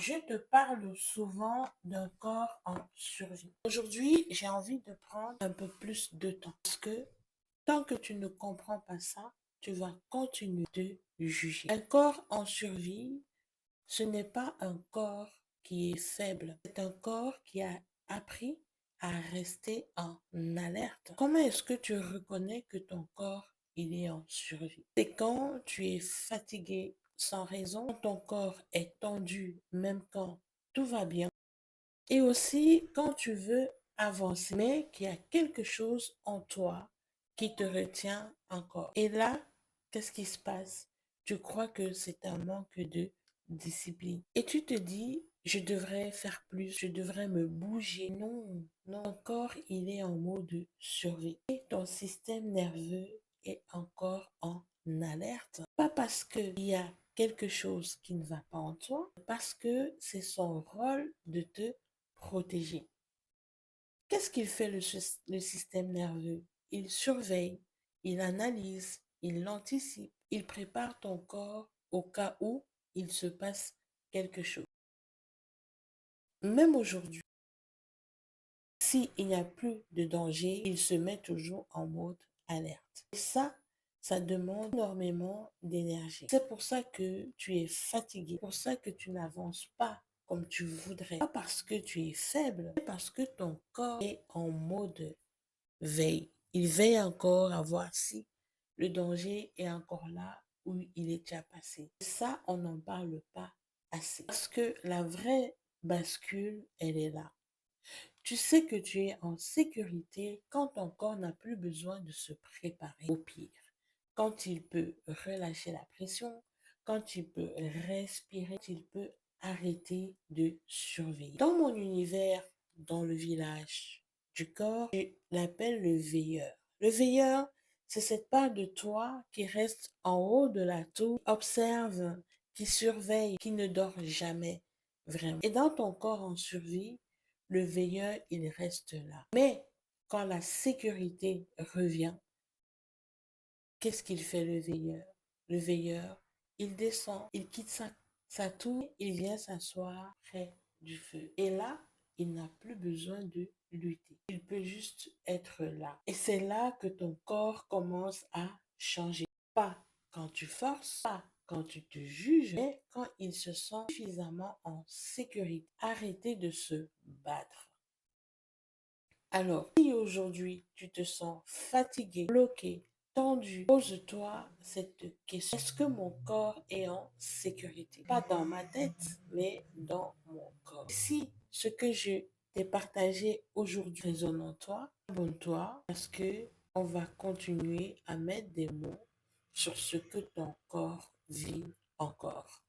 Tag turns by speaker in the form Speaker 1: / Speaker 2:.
Speaker 1: Je te parle souvent d'un corps en survie. Aujourd'hui, j'ai envie de prendre un peu plus de temps parce que tant que tu ne comprends pas ça, tu vas continuer de juger. Un corps en survie, ce n'est pas un corps qui est faible. C'est un corps qui a appris à rester en alerte. Comment est-ce que tu reconnais que ton corps, il est en survie? C'est quand tu es fatigué sans raison, quand ton corps est tendu, même quand tout va bien, et aussi quand tu veux avancer, mais qu'il y a quelque chose en toi qui te retient encore. Et là, qu'est-ce qui se passe? Tu crois que c'est un manque de discipline. Et tu te dis, je devrais faire plus, je devrais me bouger. Non, non, ton corps, il est en mode survie. Et ton système nerveux est encore en alerte. Pas parce qu'il y a quelque chose qui ne va pas en toi, parce que c'est son rôle de te protéger. Qu'est-ce qu'il fait le système nerveux? Il surveille, il analyse, il anticipe, il prépare ton corps au cas où il se passe quelque chose. Même aujourd'hui, s'il n'y a plus de danger, il se met toujours en mode alerte. Et ça demande énormément d'énergie. C'est pour ça que tu es fatigué, c'est pour ça que tu n'avances pas comme tu voudrais. Pas parce que tu es faible, mais parce que ton corps est en mode veille. Il veille encore à voir si le danger est encore là ou il est déjà passé. Ça, on n'en parle pas assez. Parce que la vraie bascule, elle est là. Tu sais que tu es en sécurité quand ton corps n'a plus besoin de se préparer au pire. Quand il peut relâcher la pression, quand il peut respirer, quand il peut arrêter de surveiller. Dans mon univers, dans le village du corps, je l'appelle le veilleur. Le veilleur, c'est cette part de toi qui reste en haut de la tour, qui observe, qui surveille, qui ne dort jamais vraiment. Et dans ton corps en survie, le veilleur, il reste là. Mais quand la sécurité revient, qu'est-ce qu'il fait le veilleur? Le veilleur, il descend, il quitte sa tour, il vient s'asseoir près du feu. Et là, il n'a plus besoin de lutter. Il peut juste être là. Et c'est là que ton corps commence à changer. Pas quand tu forces, pas quand tu te juges, mais quand il se sent suffisamment en sécurité. Arrêtez de se battre. Alors, si aujourd'hui tu te sens fatigué, bloqué, tendu, pose-toi cette question. Est-ce que mon corps est en sécurité? Pas dans ma tête, mais dans mon corps. Si ce que je t'ai partagé aujourd'hui résonne en toi, abonne-toi parce que on va continuer à mettre des mots sur ce que ton corps vit encore.